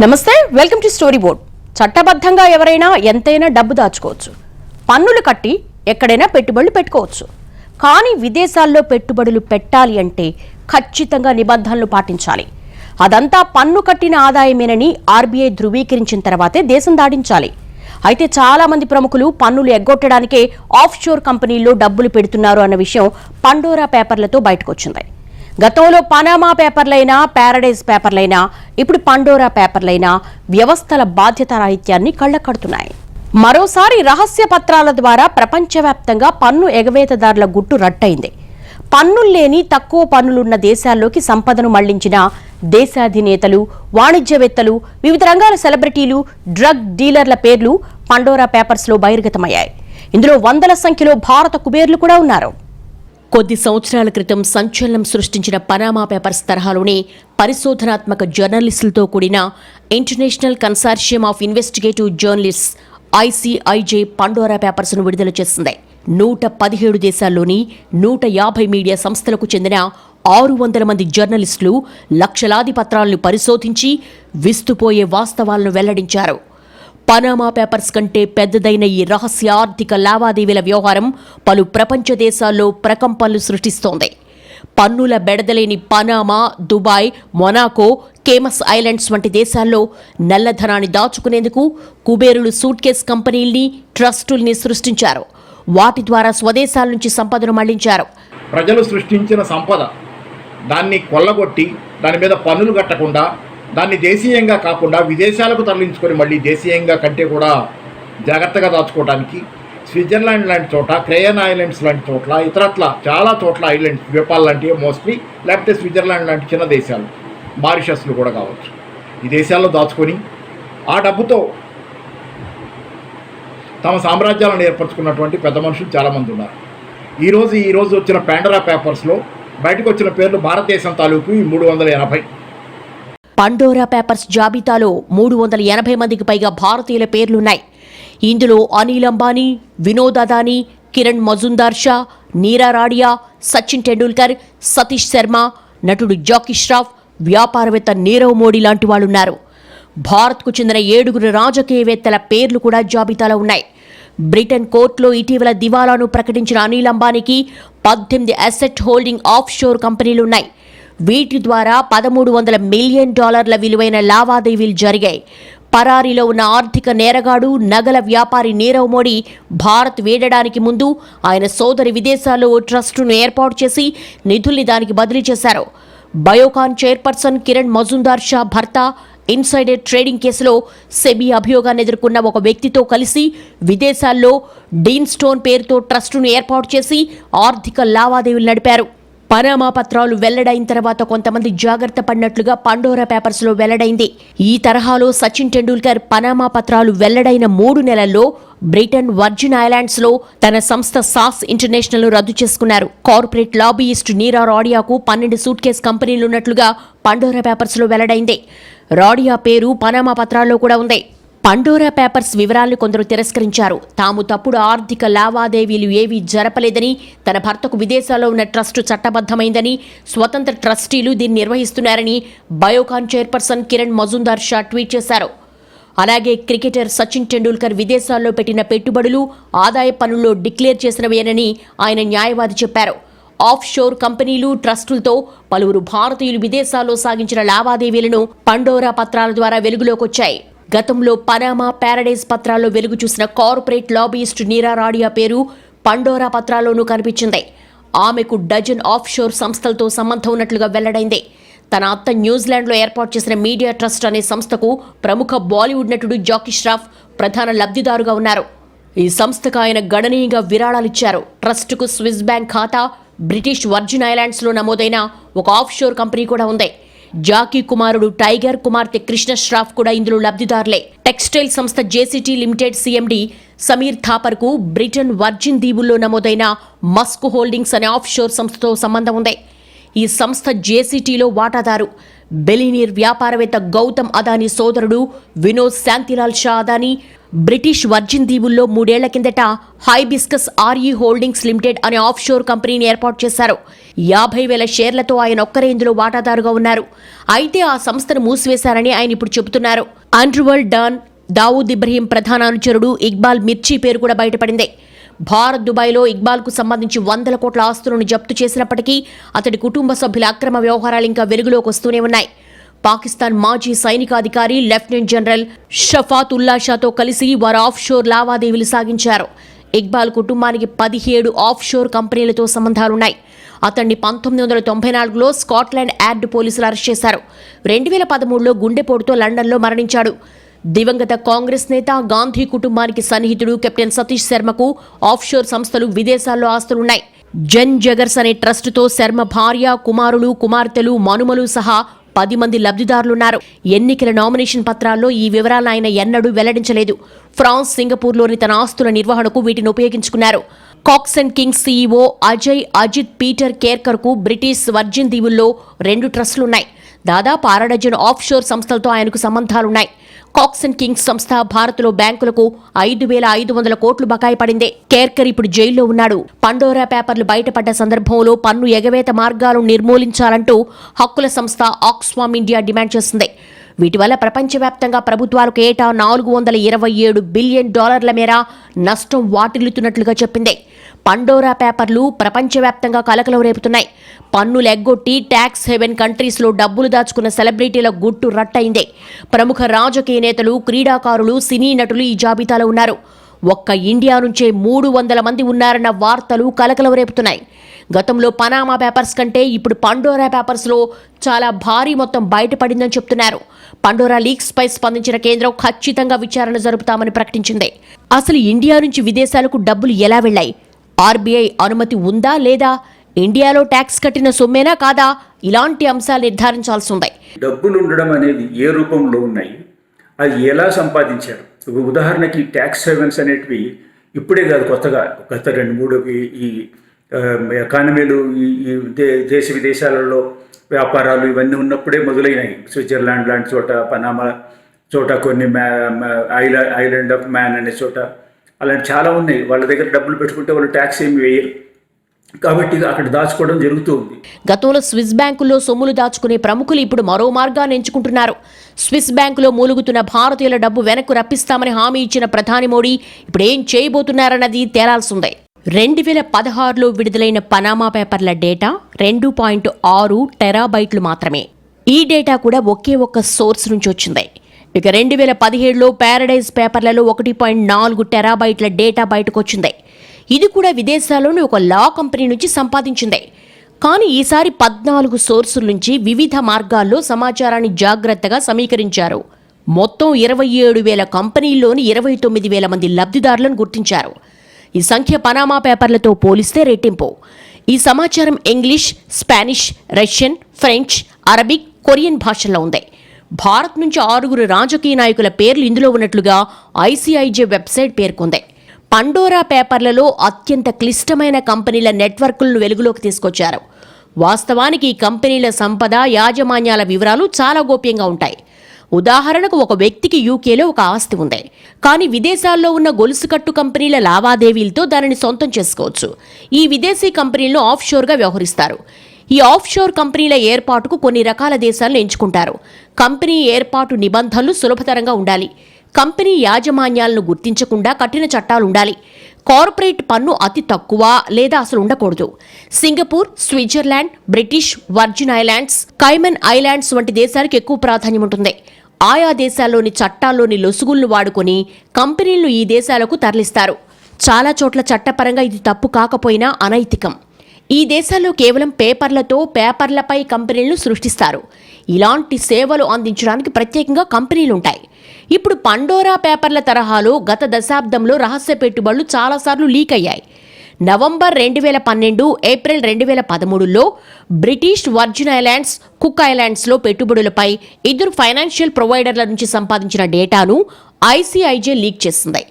నమస్తే, welcome to story board. చట్టబద్ధంగా ఎవరైనా ఎంతైనా డబ్బు దాచుకోవచ్చు, పన్నులు కట్టి ఎక్కడైనా పెట్టుబడులు పెట్టుకోవచ్చు. కానీ విదేశాల్లో పెట్టుబడులు పెట్టాలి అంటే ఖచ్చితంగా నిబంధనలు పాటించాలి. అదంతా పన్ను కట్టిన ఆదాయమేనని ఆర్బీఐ ధృవీకరించిన తర్వాతే దేశం దాటించాలి. అయితే చాలా మంది ప్రముఖులు పన్నులు ఎగ్గొట్టడానికే ఆఫ్ షోర్ కంపెనీల్లో డబ్బులు పెడుతున్నారు అన్న విషయం పండోరా పేపర్లతో బయటకొచ్చింది. గతంలో పనామా పేపర్లైనా, ప్యారడైజ్ పేపర్లైనా, ఇప్పుడు పండోరా పేపర్లైనా వ్యవస్థల బాధ్యతారాహిత్యాన్ని కళ్లకడుతున్నాయి. మరోసారి రహస్య పత్రాల ద్వారా ప్రపంచవ్యాప్తంగా పన్ను ఎగవేతదారుల గుట్టు రట్టయింది. పన్నుల్లేని తక్కువ పన్నులున్న దేశాల్లోకి సంపదను మళ్లించిన దేశాధినేతలు, వాణిజ్యవేత్తలు, వివిధ రంగాల సెలబ్రిటీలు, డ్రగ్ డీలర్ల పేర్లు పండోరా పేపర్స్లో బహిర్గతమయ్యాయి. ఇందులో వందల సంఖ్యలో భారత కుబేర్లు కూడా ఉన్నారు. కొద్ది సంవత్సరాల క్రితం సంచలనం సృష్టించిన పనామా పేపర్స్ తరహాలోనే పరిశోధనాత్మక జర్నలిస్టులతో కూడిన international consortium of investigative journalists ICIJ Pandora పేపర్స్ను విడుదల చేసింది. 117 దేశాల్లోని 150 మీడియా సంస్థలకు చెందిన 600 మంది జర్నలిస్టులు లక్షలాది పత్రాలను పరిశోధించి విస్తుపోయే వాస్తవాలను వెల్లడించారు. పనామా పేపర్స్ కంటే పెద్దదైన ఈ రహస్య ఆర్థిక లావాదేవీల వ్యవహారం పలు ప్రపంచ దేశాల్లో ప్రకంపనలు సృష్టిస్తోంది. పన్నుల బెడదలేని పనామా, దుబాయ్, మొనాకో, కేమస్ ఐలాండ్స్ వంటి దేశాల్లో నల్లధనాన్ని దాచుకునేందుకు కుబేరులు సూట్ కేస్ కంపెనీల్ని, ట్రస్టుల్ని సృష్టించారు. వాటి ద్వారా స్వదేశాల నుంచి సంపదను మళ్లించారు. ప్రజలు సృష్టించిన సంపద దాన్ని కొల్లగొట్టి దాని మీద పన్నులు కట్టకుండా, దాన్ని దేశీయంగా కాకుండా విదేశాలకు తరలించుకొని మళ్ళీ దేశీయంగా కంటే కూడా జాగ్రత్తగా దాచుకోవడానికి స్విట్జర్లాండ్ లాంటి చోట, క్రేయన్ ఐలాండ్స్ లాంటి చోట్ల, ఇతరత్ల చాలా చోట్ల ఐలాండ్స్, ద్వీపాలు లాంటివి మోస్ట్లీ, లేకపోతే స్విట్జర్లాండ్ లాంటి చిన్న దేశాలు, మారిషస్లు కూడా కావచ్చు, ఈ దేశాల్లో దాచుకొని ఆ డబ్బుతో తమ సామ్రాజ్యాలను ఏర్పరచుకున్నటువంటి పెద్ద మనుషులు చాలామంది ఉన్నారు. ఈరోజు వచ్చిన పండోరా పేపర్స్లో బయటకు వచ్చిన పేర్లు భారతదేశం తాలూకు 380. పండోరా పేపర్స్ జాబితాలో 380 మందికి పైగా భారతీయుల పేర్లున్నాయి. ఇందులో అనిల్ అంబానీ, వినోద్ అదానీ, కిరణ్ మజుందార్ షా, నీరా రాడియా, సచిన్ టెండూల్కర్, సతీష్ శర్మ, నటుడు జాకీ ష్రాఫ్, వ్యాపారవేత్త నీరవ్ మోడీ లాంటి వాళ్ళున్నారు. భారత్కు చెందిన 7 రాజకీయవేత్తల పేర్లు కూడా జాబితాలో ఉన్నాయి. బ్రిటన్ కోర్టులో ఇటీవల దివాలాను ప్రకటించిన అనిల్ అంబానీకి 18 అసెట్ హోల్డింగ్ ఆఫ్ షోర్ కంపెనీలున్నాయి. వీటి ద్వారా $1,300 మిలియన్ విలువైన లావాదేవీలు జరిగాయి. పరారీలో ఉన్న ఆర్థిక నేరగాడు, నగల వ్యాపారి నీరవ్ మోడీ భారత్ వీడడానికి ముందు ఆయన సోదరి విదేశాల్లో ఓ ట్రస్టును ఏర్పాటు చేసి నిధుల్ని దానికి బదిలీ చేశారు. బయోకాన్ చైర్పర్సన్ కిరణ్ మజుందార్ షా భర్త ఇన్సైడర్ ట్రేడింగ్ కేసులో సెబీ అభియోగాన్ని ఎదుర్కొన్న ఒక వ్యక్తితో కలిసి విదేశాల్లో డీన్ స్టోన్ పేరుతో ట్రస్టును ఏర్పాటు చేసి ఆర్థిక లావాదేవీలు నడిపారు. పనామా పత్రాలు వెల్లడైన తర్వాత కొంతమంది జాగ్రత్త పడినట్లుగా పండోరా పేపర్స్లో వెల్లడైంది. ఈ తరహాలో సచిన్ టెండూల్కర్ పనామా పత్రాలు వెల్లడైన 3 నెలల్లో బ్రిటన్ వర్జిన్ ఐలాండ్స్లో తన సంస్థ సాస్ ఇంటర్నేషనల్ రద్దు చేసుకున్నారు. కార్పొరేట్ లాబీయిస్ట్ నీరా రాడియాకు 12 సూట్ కేస్ కంపెనీలున్నట్లుగా పండోరా పేపర్స్లో వెల్లడైంది. రాడియా పేరు పనామా పత్రాల్లో కూడా ఉంది. పండోరా పేపర్స్ వివరాలను కొందరు తిరస్కరించారు. తాము తప్పుడు ఆర్థిక లావాదేవీలు ఏవీ జరపలేదని, తన భర్తకు విదేశాల్లో ఉన్న ట్రస్టు చట్టబద్ధమైందని, స్వతంత్ర ట్రస్టీలు దీన్ని నిర్వహిస్తున్నారని బయోకాన్ చైర్పర్సన్ కిరణ్ మజుందార్ షా ట్వీట్ చేశారు. అలాగే క్రికెటర్ సచిన్ టెండూల్కర్ విదేశాల్లో పెట్టిన పెట్టుబడులు ఆదాయ పన్నుల్లో డిక్లేర్ చేసినవేనని ఆయన న్యాయవాది చెప్పారు. ఆఫ్ షోర్ కంపెనీలు, ట్రస్టులతో పలువురు భారతీయులు విదేశాల్లో సాగించిన లావాదేవీలను పండోరా పత్రాల ద్వారా వెలుగులోకొచ్చాయి. గతంలో పనామా, ప్యారడైజ్ పత్రాల్లో వెలుగు చూసిన కార్పొరేట్ లాబీయిస్ట్ నీరా రాడియా పేరు పండోరా పత్రాల్లోనూ కనిపించింది. ఆమెకు డజన్ ఆఫ్ షోర్ సంస్థలతో సంబంధం ఉన్నట్లుగా వెల్లడైంది. తన అత్త న్యూజిలాండ్లో ఏర్పాటు చేసిన మీడియా ట్రస్ట్ అనే సంస్థకు ప్రముఖ బాలీవుడ్ నటుడు జాకీ ష్రాఫ్ ప్రధాన లబ్ధిదారుగా ఉన్నారు. ఈ సంస్థకు ఆయన గణనీయంగా విరాళాలిచ్చారు. ట్రస్టుకు స్విస్ బ్యాంక్ ఖాతా, బ్రిటిష్ వర్జిన్ ఐలాండ్స్లో నమోదైన ఒక ఆఫ్ షోర్ కంపెనీ కూడా ఉంది. జాకీ కుమారుడు టైగర్, కుమార్తె కృష్ణ ష్రాఫ్ కూడా ఇందులో లబ్ధిదారులే. టెక్స్టైల్ సంస్థ JCT లిమిటెడ్ CMD సమీర్ థాపర్కు బ్రిటన్ వర్జిన్ దీవుల్లో నమోదైన మస్క్ హోల్డింగ్స్ అనే ఆఫ్ షోర్ సంస్థతో సంబంధం ఉంది. ఈ సంస్థ జేసీటీలో వాటాదారు. బెలినీర్ వ్యాపారవేత్త గౌతమ్ అదానీ సోదరుడు వినోద్ శాంతిలాల్ షా అదానీ బ్రిటిష్ వర్జిన్ దీవుల్లో 3 ఏళ్ల కిందట హైబిస్కస్ ఆర్ఈ హోల్డింగ్స్ లిమిటెడ్ అనే ఆఫ్షోర్ కంపెనీని ఏర్పాటు చేశారు. 50,000 షేర్లతో ఆయన ఒక్కరే ఇందులో వాటాదారుగా ఉన్నారు. అయితే ఆ సంస్థను మూసివేశారని ఆయన ఇప్పుడు చెబుతున్నారు. అండర్వరల్డ్ డాన్ దావూద్ ఇబ్రహీం ప్రధాన అనుచరుడు ఇక్బాల్ మిర్చి పేరు కూడా బయటపడింది. భారత్ దుబాయ్లో ఇక్బాల్కు సంబంధించి 100 కోట్ల ఆస్తులను జప్తు చేసినప్పటికీ అతడి కుటుంబ సభ్యుల అక్రమ వ్యవహారాలు ఇంకా వెలుగులోకి వస్తూనే ఉన్నాయి. పాకిస్తాన్ మాజీ సైనికాధికారి లెఫ్టినెంట్ జనరల్ షఫాత్ ఉల్లా షాతో కలిసి వారు ఆఫ్షోర్ లావాదేవీలు సాగించారు. ఇక్బాల్ కుటుంబానికి 17 ఆఫ్షోర్ కంపెనీలతో సంబంధాలున్నాయి. అతన్ని 1994లో స్కాట్లాండ్ యార్డ్ పోలీసులు అరెస్ట్ చేశారు. 2013లో గుండెపోటుతో లండన్లో మరణించాడు. దివంగత కాంగ్రెస్ నేత గాంధీ కుటుంబానికి సన్నిహితుడు కెప్టెన్ సతీష్ శర్మకు ఆఫ్షోర్ సంస్థలు విదేశాల్లో ఆస్తులున్నాయి. జన్ జగర్స్ అనే ట్రస్టుతో శర్మ భార్య, కుమారులు, కుమార్తెలు, మనుమలు సహా 10 మంది లబ్ధిదారులున్నారు. ఎన్నికల నామినేషన్ పత్రాల్లో ఈ వివరాలను ఆయన ఎన్నడూ వెల్లడించలేదు. ఫ్రాన్స్, సింగపూర్లోని తన ఆస్తుల నిర్వహణకు వీటిని ఉపయోగించుకున్నారు. Cox and Kings CEO Ajay Ajit Peter కేర్కర్కు బ్రిటిష్ వర్జిన్ దీవుల్లో 2 ట్రస్టులున్నాయి. దాదాపు 6 డజన్ ఆఫ్షోర్ సంస్థలతో ఆయనకు సంబంధాలున్నాయి. కాక్స్ అండ్ కింగ్స్ సంస్థ భారత్లో బ్యాంకులకు 5,500 కోట్లు బకాయి పడింది. కేర్కర్ ఇప్పుడు జైల్లో ఉన్నాడు. పండోరా పేపర్లు బయటపడ్డ సందర్భంలో పన్ను ఎగవేత మార్గాలను నిర్మూలించాలంటూ హక్కుల సంస్థ ఆక్స్ఫామ్ ఇండియా డిమాండ్ చేస్తుంది. వీటి వల్ల ప్రపంచవ్యాప్తంగా ప్రభుత్వాలకు ఏటా $427 బిలియన్ మేర నష్టం వాటిల్లుతున్నట్లుగా చెప్పింది. పండోరా పేపర్లు ప్రపంచవ్యాప్తంగా కలకలం రేపుతున్నాయి. పన్నులు ఎగ్గొట్టి ట్యాక్స్ హెవెన్ కంట్రీస్లో డబ్బులు దాచుకున్న సెలబ్రిటీల గుట్టు రట్టయింది. ప్రముఖ రాజకీయ నేతలు, క్రీడాకారులు, సినీ నటులు ఈ జాబితాలో ఉన్నారు. ఒక్క ఇండియా నుంచే 300 మంది ఉన్నారన్న వార్తలు కలకలం రేపుతున్నాయి. గతంలో పనామా పేపర్స్ కంటే ఇప్పుడు పండోరా పేపర్స్లో చాలా భారీ మొత్తం బయటపడిందని చెప్తున్నారు. పండోరా లీక్స్ పై స్పందించిన కేంద్రం ఖచ్చితంగా విచారణ జరుపుతామని ప్రకటించింది. అసలు ఇండియా నుంచి విదేశాలకు డబ్బులు ఎలా వెళ్లాయి? ఆర్బీఐ అనుమతి ఉందా లేదా? ఇండియాలో ట్యాక్స్ కట్టిన సొమ్మేనా కాదా? ఇలాంటి అంశాలు నిర్ధారించాల్సి ఉంది. డబ్బులు ఉండడం అనేది ఏ రూపంలో ఉన్నాయి, అది ఎలా సంపాదించారు? ఉదాహరణకి ట్యాక్స్ హెవెన్స్ అనేటివి ఇప్పుడే కాదు, కొత్తగా గత 2-3 ఈ ఎకానమీలు ఈ దేశ విదేశాలలో వ్యాపారాలు ఇవన్నీ ఉన్నప్పుడే మొదలైనాయి. స్విట్జర్లాండ్ లాంటి చోట, పనామా చోట, కొన్ని ఐలాండ్ ఆఫ్ మ్యాన్ అనే చోట, అలాంటి చాలా ఉన్నాయి. వాళ్ళ దగ్గర డబ్బులు పెట్టుకుంటే వాళ్ళు ట్యాక్స్ ఏమి వేయరు. కాబట్టి అక్కడ దాచుకోవడం జరుగుతూ ఉంది. గతంలో స్విస్ బ్యాంకుల్లో సొమ్ములు దాచుకునే ప్రముఖులు ఇప్పుడు మరో మార్గాన్ని ఎంచుకుంటున్నారు. స్విస్ బ్యాంకులో మూలుగుతున్న భారతీయుల డబ్బు వెనక్కు రప్పిస్తామని హామీ ఇచ్చిన ప్రధాని మోడీ ఇప్పుడు ఏం చేయబోతున్నారన్నది తేలాల్సిందే. 2016లో విడుదలైన పనామా పేపర్ల డేటా 2.6 టెరాబైట్లు మాత్రమే. ఈ డేటా కూడా ఒకే ఒక్క సోర్స్ నుంచి వచ్చింది. ఇక 2017లో ప్యారడైజ్ పేపర్లలో 1.4 టెరాబైట్ల డేటా బయటకు వచ్చింది. ఇది కూడా విదేశాల్లోని ఒక లా కంపెనీ నుంచి సంపాదించింది. కానీ ఈసారి 14 సోర్సుల నుంచి వివిధ మార్గాల్లో సమాచారాన్ని జాగ్రత్తగా సమీకరించారు. మొత్తం 27,000 కంపెనీల్లోని 29,000 మంది లబ్ధిదారులను గుర్తించారు. ఈ సంఖ్య పనామా పేపర్లతో పోలిస్తే రెట్టింపు. ఈ సమాచారం English, Spanish, Russian, French, Arabic, Korean భాషల్లో ఉంది. భారత్ నుంచి 6 రాజకీయ నాయకుల పేర్లు ఇందులో ఉన్నట్లుగా ఐసీఐజే వెబ్సైట్ పేర్కొంది. పండోరా పేపర్లలో అత్యంత క్లిష్టమైన కంపెనీల నెట్వర్క్లను వెలుగులోకి తీసుకొచ్చారు. వాస్తవానికి ఈ కంపెనీల సంపద, యాజమాన్యాల వివరాలు చాలా గోప్యంగా ఉంటాయి. ఉదాహరణకు ఒక వ్యక్తికి యూకేలో ఒక ఆస్తి ఉంది, కానీ విదేశాల్లో ఉన్న గొలుసుకట్టు కంపెనీల లావాదేవీలతో దానిని సొంతం చేసుకోవచ్చు. ఈ విదేశీ కంపెనీలను ఆఫ్షోర్గా వ్యవహరిస్తారు. ఈ ఆఫ్షోర్ కంపెనీల ఏర్పాటుకు కొన్ని రకాల దేశాలను ఎంచుకుంటారు. కంపెనీ ఏర్పాటు నిబంధనలు సులభతరంగా ఉండాలి. కంపెనీ యాజమాన్యాలను గుర్తించకుండా కఠిన చట్టాలుండాలి. కార్పొరేట్ పన్ను అతి తక్కువ లేదా అసలు ఉండకూడదు. Singapore, Switzerland, British Virgin islands, కైమన్ islands వంటి దేశాలకు ఎక్కువ ప్రాధాన్యం ఉంటుంది. ఆయా దేశాల్లోని చట్టాల్లోని లొసుగులను వాడుకొని కంపెనీలను ఈ దేశాలకు తరలిస్తారు. చాలా చోట్ల చట్టపరంగా ఇది తప్పు కాకపోయినా అనైతికం. ఈ దేశాల్లో కేవలం పేపర్లపై కంపెనీలను సృష్టిస్తారు. ఇలాంటి సేవలు అందించడానికి ప్రత్యేకంగా కంపెనీలుంటాయి. ఇప్పుడు పండోరా పేపర్ల తరహాలో గత దశాబ్దంలో రహస్య పెట్టుబడులు చాలాసార్లు లీక్ అయ్యాయి. నవంబర్ 2012, ఏప్రిల్ 2013లో బ్రిటిష్ వర్జిన్ ఐలాండ్స్, కుక్ ఐలాండ్స్లో పెట్టుబడులపై 2 ఫైనాన్షియల్ ప్రొవైడర్ల నుంచి సంపాదించిన డేటాను ఐసీఐజే లీక్ చేసింది.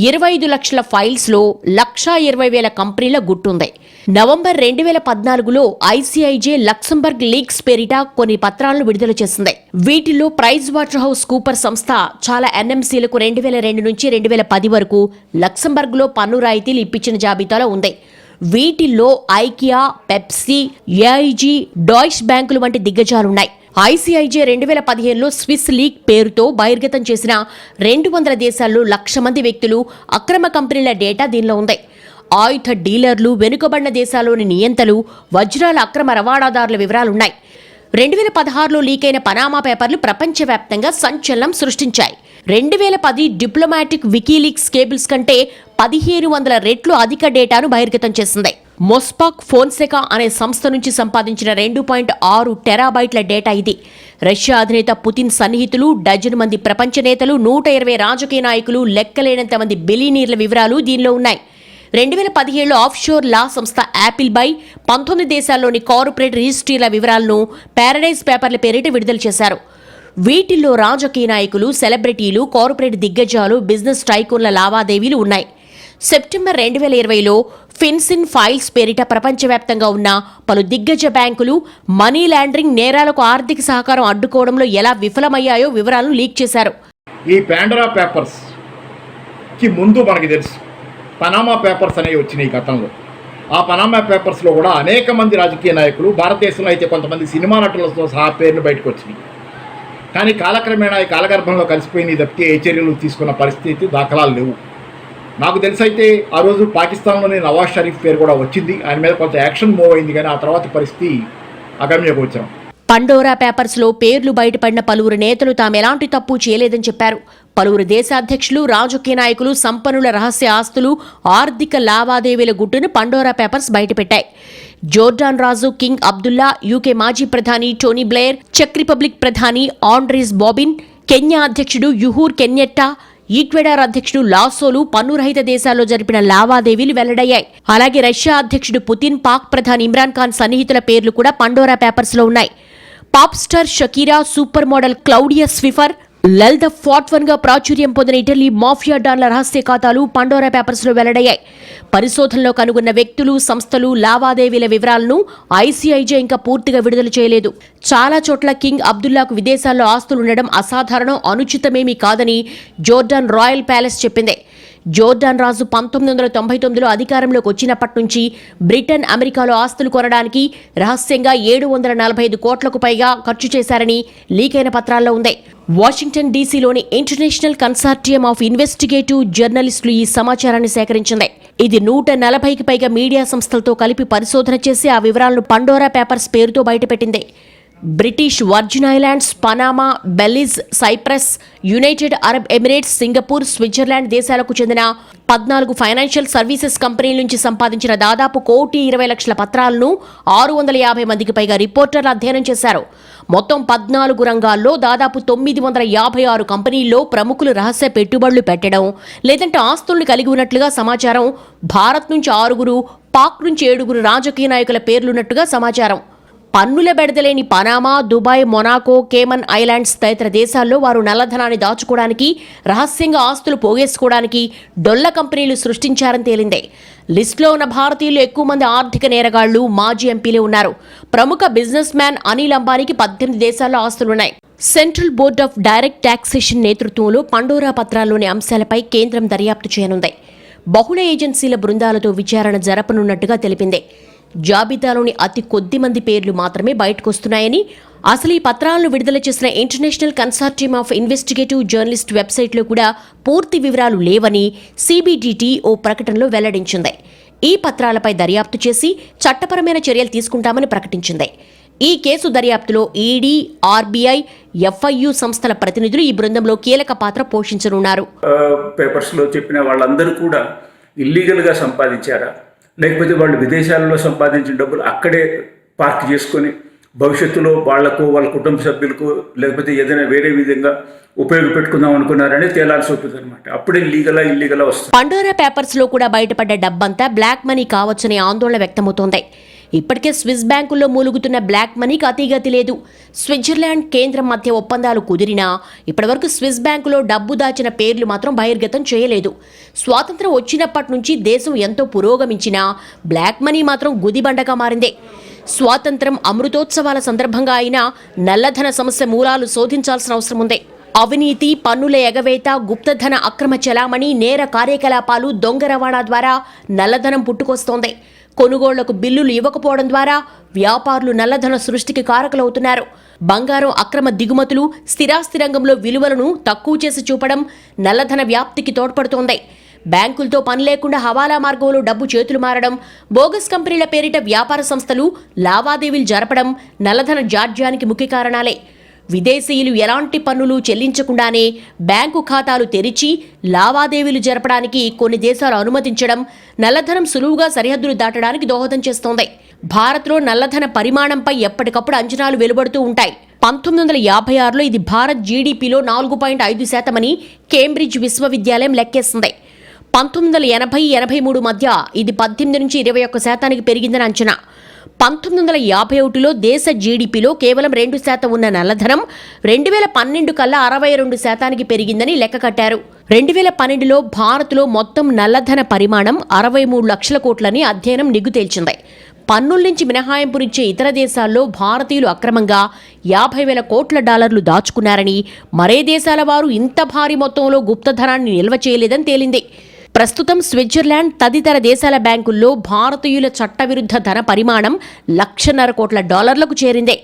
25 లక్షల ఫైల్స్లో 1,20,000 కంపెనీల గుట్టుంది. నవంబర్ 2014లో ఐసీఐజే లక్సెంబర్గ్ లీక్స్ పేరిట కొన్ని పత్రాలను విడుదల చేసింది. వీటిల్లో ప్రైజ్ వాటర్ హౌస్ కూపర్ సంస్థ చాలా ఎన్ఎంసీలకు 2002 నుంచి 2010 వరకు లక్సెంబర్గ్లో పన్ను రాయితీలు ఇప్పించిన జాబితాలో ఉంది. వీటిల్లో ఐకియా, పెప్సీ, ఏఐజీ, డాయిష్ బ్యాంకులు వంటి దిగ్గజాలున్నాయి. ఐసీఐజే 2015లో స్విస్ లీగ్ పేరుతో బహిర్గతం చేసిన 200 దేశాల్లో 1,00,000 మంది వ్యక్తులు, అక్రమ కంపెనీల డేటా దీనిలో ఉంది. ఆయుధ డీలర్లు, వెనుకబడిన దేశాల్లోని నియంతలు, వజ్రాల అక్రమ రవాణాదారుల వివరాలున్నాయి. 2016లో లీకైన పనామా పేపర్లు ప్రపంచవ్యాప్తంగా సంచలనం సృష్టించాయి. 2010 డిప్లొమాటిక్ వికీలీక్స్ కేబుల్స్ కంటే 1,500 రెట్లు అధిక డేటాను బహిర్గతం చేసింది. మొస్పాక్ ఫోన్సెకా అనే సంస్థ నుంచి సంపాదించిన 2.6 టెరాబైట్ల డేటా ఇది. రష్యా అధినేత పుతిన్ సన్నిహితులు, డజన్ మంది ప్రపంచ నేతలు, 120 రాజకీయ నాయకులు, లెక్కలేనంత మంది బిలియనీర్ల వివరాలు దీనిలో ఉన్నాయి. 2017లో ఆఫ్షోర్ లా సంస్థ యాపిల్ బై 19 దేశాల్లోని కార్పొరేట్ రిజిస్ట్రీల వివరాలను పారడైజ్ పేపర్ల పేరిట విడుదల చేశారు. వీటిల్లో రాజకీయ నాయకులు, సెలబ్రిటీలు, కార్పొరేట్ దిగ్గజాలు, బిజినెస్ టైకూన్ల లావాదేవీలు ఉన్నాయి. సెప్టెంబర్ 2020లో ఫిన్సిన్ ఫైల్స్ పేరిట ప్రపంచవ్యాప్తంగా ఉన్న పలు దిగ్గజ బ్యాంకులు మనీ లాండరింగ్ నేరాలకు ఆర్థిక సహకారం అడ్డుకోవడంలో ఎలా విఫలమయ్యాయో వివరాలను లీక్ చేశారు. ఈ పాండోరా పేపర్స్కి ముందు మనకి తెలుసు పనామా పేపర్స్ అనేవి వచ్చినాయి గతంలో. ఆ పనామా పేపర్స్లో కూడా అనేక మంది రాజకీయ నాయకులు, భారతదేశంలో అయితే కొంతమంది సినిమా నటులతో సహా పేర్లు బయటకు వచ్చినాయి. కానీ కాలక్రమేణా ఈ కాలగర్భంలో కలిసిపోయిన తప్పితే ఏ చర్యలు తీసుకున్న పరిస్థితి దాఖలాలు లేవు. నాకు తెలిసైతే ఆ రోజు పాకిస్తాన్లోని నవాజ్ షరీఫ్ పేరు కూడా వచ్చింది. ఆయన మీద కొంత యాక్షన్ మూవ్ అయింది, కానీ ఆ తర్వాత పరిస్థితి అగమ్యగోచరం. పండోరా పేపర్స్లో పేర్లు బయటపడిన పలువురు నేతలు తామెలాంటి తప్పు చేయలేదని చెప్పారు. పలువురు దేశాధ్యక్షులు, రాజకీయ నాయకులు, సంపన్నుల రహస్య ఆస్తులు, ఆర్థిక లావాదేవీల గుట్టును పండోరా పేపర్స్ బయటపెట్టాయి. జోర్డాన్ రాజు కింగ్ అబ్దుల్లా, యూకే మాజీ ప్రధాని టోనీ బ్లేర్, చెక్ రిపబ్లిక్ ప్రధాని ఆండ్రీస్ బాబిన్, కెన్యా అధ్యక్షుడు యుహూర్ కెన్యెట్టా, ఈక్వెడార్ అధ్యక్షుడు లాసోలు పన్నురహిత దేశాల్లో జరిపిన లావాదేవీలు వెల్లడయ్యాయి. అలాగే రష్యా అధ్యక్షుడు పుతిన్, పాక్ ప్రధాని ఇమ్రాన్ ఖాన్ సన్నిహితుల పేర్లు కూడా పండోరా పేపర్స్లో ఉన్నాయి. Pop star Shakira, super model Claudia Schiffer, లెల్ ద ఫార్ట్ వన్ గా ప్రాచుర్యం పొందిన ఇటలీ మాఫియా డాన్ల రహస్య ఖాతాలు పండోరా పేపర్స్లో వెల్లడయ్యాయి. పరిశోధనలో కనుగొన్న వ్యక్తులు, సంస్థలు, లావాదేవీల వివరాలను ఐసీఐజే ఇంకా పూర్తిగా విడుదల చేయలేదు. చాలా చోట్ల కింగ్ అబ్దుల్లాకు విదేశాల్లో ఆస్తులుండడం అసాధారణం, అనుచితమేమీ కాదని జోర్డాన్ రాయల్ ప్యాలెస్ చెప్పింది. జోర్డాన్ రాజు 1999లో అధికారంలోకి వచ్చినప్పటి నుంచి బ్రిటన్, అమెరికాలో ఆస్తులు కొనడానికి రహస్యంగా 745 కోట్లకు పైగా ఖర్చు చేశారని లీకైన పత్రాల్లో ఉంది. వాషింగ్టన్ డీసీలోని ఇంటర్నేషనల్ కన్సార్టియం ఆఫ్ ఇన్వెస్టిగేటివ్ జర్నలిస్టులు ఈ సమాచారాన్ని సేకరించింది. ఇది 140కి పైగా మీడియా సంస్థలతో కలిపి పరిశోధన చేసి ఆ వివరాలను పండోరా పేపర్స్ పేరుతో బయటపెట్టింది. British Virgin Islands, Panama, Belize, Cyprus, United Arab Emirates, Singapore, Switzerland దేశాలకు చెందిన 14 ఫైనాన్షియల్ సర్వీసెస్ కంపెనీల నుంచి సంపాదించిన దాదాపు 1,20,00,000 పత్రాలను 650 మందికి పైగా రిపోర్టర్లు అధ్యయనం చేశారు. మొత్తం 14 రంగాల్లో దాదాపు 956 కంపెనీల్లో ప్రముఖులు రహస్య పెట్టుబడులు పెట్టడం, లేదంటే ఆస్తుల్ని కలిగి ఉన్నట్లుగా సమాచారం. భారత్ నుంచి 6, పాక్ నుంచి 7 రాజకీయ నాయకుల పేర్లున్నట్టుగా సమాచారం. పన్నుల బెడదలేని Panama, Dubai, Monaco, Cayman Islands తదితర దేశాల్లో వారు నల్లధనాన్ని దాచుకోవడానికి, రహస్యంగా ఆస్తులు పోగేసుకోవడానికి డొల్ల కంపెనీలు సృష్టించారని తేలిందే. లిస్టులో ఉన్న భారతీయులు ఎక్కువ మంది ఆర్థిక నేరగాళ్లు, మాజీ ఎంపీలే ఉన్నారు. ప్రముఖ బిజినెస్ మ్యాన్ అనిల్ అంబానీకి 18 దేశాల్లో ఆస్తులున్నాయి. Central board of direct taxation నేతృత్వంలో పండోరా పత్రాల్లోని అంశాలపై కేంద్రం దర్యాప్తు చేయనుంది. బహుళ ఏజెన్సీల బృందాలతో విచారణ జరపనున్నట్టుగా తెలిపింది. జాబితాలోని అతి కొద్ది మంది పేర్లు మాత్రమే బయటకొస్తున్నాయని, అసలు ఈ పత్రాలను విడుదల చేసిన international consortium of investigative journalist వెబ్సైట్లో కూడా పూర్తి వివరాలు లేవని సిబిడిటి ఓ ప్రకటనలో వెల్లడించింది. ఈ పత్రాలపై దర్యాప్తు చేసి చట్టపరమైన చర్యలు తీసుకుంటామని ప్రకటించింది. ఈ కేసు దర్యాప్తులో ఈడీ, ఆర్బీఐ, ఎఫ్ఐయు సంస్థల ప్రతినిధులు ఈ బృందంలో కీలక పాత్ర పోషించనున్నారు. పేపర్స్లో చెప్పిన వాళ్ళందరూ కూడా ఇల్లీగల్గా సంపాదించారా, లేకపోతే వాళ్ళు విదేశాలలో సంపాదించిన డబ్బులు అక్కడే పార్క్ చేసుకొని భవిష్యత్తులో వాళ్లకు, వాళ్ళ కుటుంబ సభ్యులకు, లేకపోతే ఏదైనా వేరే విధంగా ఉపయోగపెట్టుకుందాం అనుకున్నారని తేలాల్సి ఉంటుంది అనమాట. అప్పుడే ఇల్లీగలా వస్తుంది. పండోరా పేపర్స్ లో కూడా బయటపడ్డ డబ్బంతా బ్లాక్ మనీ కావచ్చనే ఆందోళన వ్యక్తమవుతోంది. ఇప్పటికే స్విస్ బ్యాంకుల్లో మూలుగుతున్న బ్లాక్ మనీకి అతిగతి లేదు. స్విట్జర్లాండ్ కేంద్రం మధ్య ఒప్పందాలు కుదిరినా ఇప్పటివరకు స్విస్ బ్యాంకులో డబ్బు దాచిన పేర్లు మాత్రం బహిర్గతం చేయలేదు. స్వాతంత్రం వచ్చినప్పటి నుంచి దేశం ఎంతో పురోగమించినా బ్లాక్ మనీ మాత్రం గుదిబండగా మారిందే. స్వాతంత్రం అమృతోత్సవాల సందర్భంగా అయినా నల్లధన సమస్య మూలాలు శోధించాల్సిన అవసరం ఉంది. అవినీతి, పన్నుల ఎగవేత, గుప్తధన అక్రమ చలామణి, నేర కార్యకలాపాలు, దొంగ రవాణా ద్వారా నల్లధనం పుట్టుకొస్తోంది. కొనుగోళ్లకు బిల్లులు ఇవ్వకపోవడం ద్వారా వ్యాపారులు నల్లధన సృష్టికి కారకులవుతున్నారు. బంగారం అక్రమ దిగుమతులు, స్థిరాస్తి రంగంలో విలువలను తక్కువ చేసి చూపడం నల్లధన వ్యాప్తికి తోడ్పడుతోంది. బ్యాంకులతో పని లేకుండా హవాలా మార్గంలో డబ్బు చేతులు మారడం, బోగస్ కంపెనీల పేరిట వ్యాపార సంస్థలు లావాదేవీలు జరపడం నల్లధన జాడ్యానికి ముఖ్య కారణాలే. విదేశీయులు ఎలాంటి పన్నులు చెల్లించకుండానే బ్యాంకు ఖాతాలు తెరిచి లావాదేవీలు జరపడానికి కొన్ని దేశాలు అనుమతించడం నల్లధనం సులువుగా సరిహద్దులు దాటడానికి దోహదం చేస్తోంది. భారత్లో నల్లధన పరిమాణంపై ఎప్పటికప్పుడు అంచనాలు వెలువడుతూ ఉంటాయి. 1956లో ఇది భారత్ జీడీపీలో 4.5% అని కేంబ్రిడ్జ్ విశ్వవిద్యాలయం లెక్కేస్తుంది. 1980-83 మధ్య ఇది 18 నుంచి 21% పెరిగిందని అంచనా. 1951లో దేశ జీడీపీలో కేవలం 2% ఉన్న నల్లధనం 2012 కల్లా 62% పెరిగిందని లెక్క కట్టారు. 2012లో భారత్లో మొత్తం నల్లధన పరిమాణం 63 లక్షల కోట్లని అధ్యయనం నిగ్గు తేల్చింది. పన్నుల నుంచి మినహాయింపునిచ్చే ఇతర దేశాల్లో భారతీయులు అక్రమంగా $50,000 కోట్ల దాచుకున్నారని, మరే దేశాల వారు ఇంత భారీ మొత్తంలో గుప్తధనాన్ని నిల్వ చేయలేదని తేలింది. ప్రస్తుతం స్విట్జర్లాండ్ తదితర దేశాల బ్యాంకుల్లో భారతీయుల చట్టవిరుద్ధ ధన పరిమాణం $1.5 కోట్ల చేరిందే.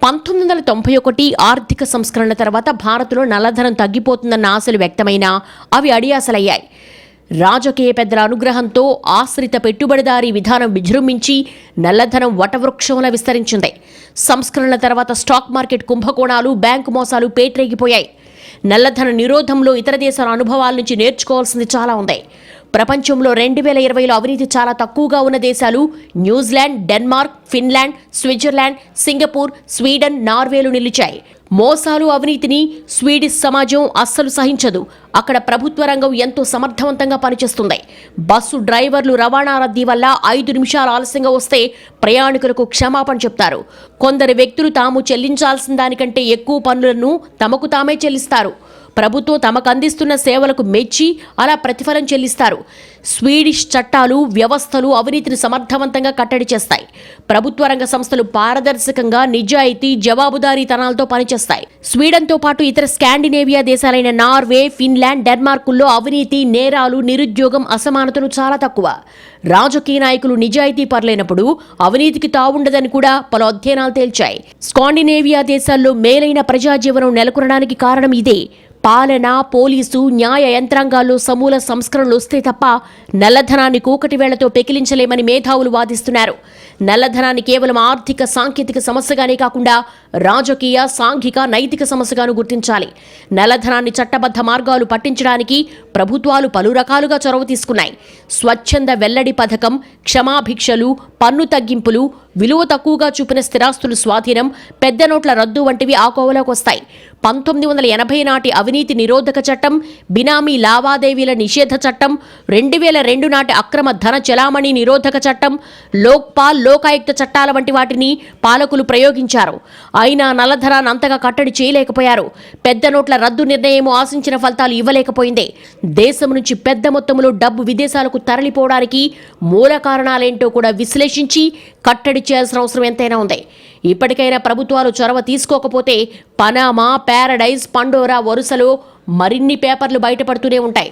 1991 ఆర్థిక సంస్కరణల తర్వాత భారత్లో నల్లధనం తగ్గిపోతుందన్న ఆశలు వ్యక్తమైనా అవి అడియాసలయ్యాయి. రాజకీయ పెద్దల అనుగ్రహంతో ఆశ్రిత పెట్టుబడిదారీ విధానం విజృంభించి నల్లధనం వటవృక్షంలా విస్తరించింది. సంస్కరణల తర్వాత స్టాక్ మార్కెట్ కుంభకోణాలు, బ్యాంకు మోసాలు పేట్రేగిపోయాయి. నల్లధన నిరోధంలో ఇతర దేశాల అనుభవాల నుంచి నేర్చుకోవాల్సింది చాలా ఉంది. ప్రపంచంలో 2020లో అవినీతి చాలా తక్కువగా ఉన్న దేశాలు New Zealand, Denmark, Finland, Switzerland, Singapore, Sweden, నార్వేలు నిలిచాయి. మోసాలు, అవినీతిని స్వీడిష్ సమాజం అస్సలు సహించదు. అక్కడ ప్రభుత్వ రంగం ఎంతో సమర్థవంతంగా పనిచేస్తుంది. బస్సు డ్రైవర్లు రవాణా రద్దీ వల్ల 5 నిమిషాలు ఆలస్యంగా వస్తే ప్రయాణికులకు క్షమాపణ చెప్తారు. కొందరు వ్యక్తులు తాము చెల్లించాల్సిన దానికంటే ఎక్కువ పన్నులను తమకు తామే చెల్లిస్తారు. ప్రభుత్వం తమకు అందిస్తున్న సేవలకు మెచ్చి అలా ప్రతిఫలం చెల్లిస్తారు. స్వీడిష్ చట్టాలు, వ్యవస్థలు అవినీతిని సమర్థవంతంగా కట్టడి చేస్తాయి. ప్రభుత్వ రంగ సంస్థలు పారదర్శకంగా, నిజాయితీ, జవాబుదారీతనాలతో పనిచేస్తాయి. స్వీడన్తో పాటు ఇతర స్కాండినేవియా దేశాలైన నార్వే, ఫిన్లాండ్, డెన్మార్కుల్లో అవినీతి, నేరాలు, నిరుద్యోగం, అసమానతలు చాలా తక్కువ. రాజకీయ నాయకులు నిజాయితీ పరులైనప్పుడు అవినీతికి తావుండదని కూడా పలు అధ్యయనాలు తేల్చాయి. స్కాండినేవియా దేశాల్లో మేలైన ప్రజాజీవనం నెలకొనడానికి కారణం ఇదే. పాలన, పోలీసు, న్యాయ యంత్రాంగాల్లో సమూల సంస్కరణలు వస్తే తప్ప నల్లధనాన్ని కూకటి వేళ్లతో పెకిలించలేమని మేధావులు వాదిస్తున్నారు. నల్లధనాన్ని కేవలం ఆర్థిక, సాంకేతిక సమస్యగానే కాకుండా రాజకీయ, సాంఘిక, నైతిక సమస్యగాను గుర్తించాలి. నల్లధనాన్ని చట్టబద్ధ మార్గాలు పట్టించడానికి ప్రభుత్వాలు పలు రకాలుగా చొరవ తీసుకున్నాయి. స్వచ్ఛంద వెల్లడి పథకం, క్షమాభిక్షలు, పన్ను తగ్గింపులు, విలువ తక్కువగా చూపిన స్థిరాస్తులు స్వాధీనం, పెద్ద నోట్ల రద్దు వంటివి ఆ కోవలోకి వస్తాయి. 1980 నాటి అవినీతి నిరోధక చట్టం, బినామీ లావాదేవీల నిషేధ చట్టం, 2002 నాటి అక్రమ ధన చలామణి నిరోధక చట్టం, లోక్పాల్, లోకాయుక్త చట్టాల వంటి వాటిని పాలకులు ప్రయోగించారు. అయినా నల్లధనాన్ని అంతగా కట్టడి చేయలేకపోయారు. పెద్ద నోట్ల రద్దు నిర్ణయం ఆశించిన ఫలితాలు ఇవ్వలేకపోయింది. దేశం నుంచి పెద్ద మొత్తంలో డబ్బు విదేశాలకు తరలిపోవడానికి మూల కారణాలేంటో కూడా విశ్లేషించి కట్టడి చేయాల్సిన అవసరం ఎంతైనా ఉంది. ఇప్పటికైనా ప్రభుత్వాలు చొరవ తీసుకోకపోతే పనామా, ప్యారడైజ్, పండోరా వరుసలో మరిన్ని పేపర్లు బయటపడుతూనే ఉంటాయి.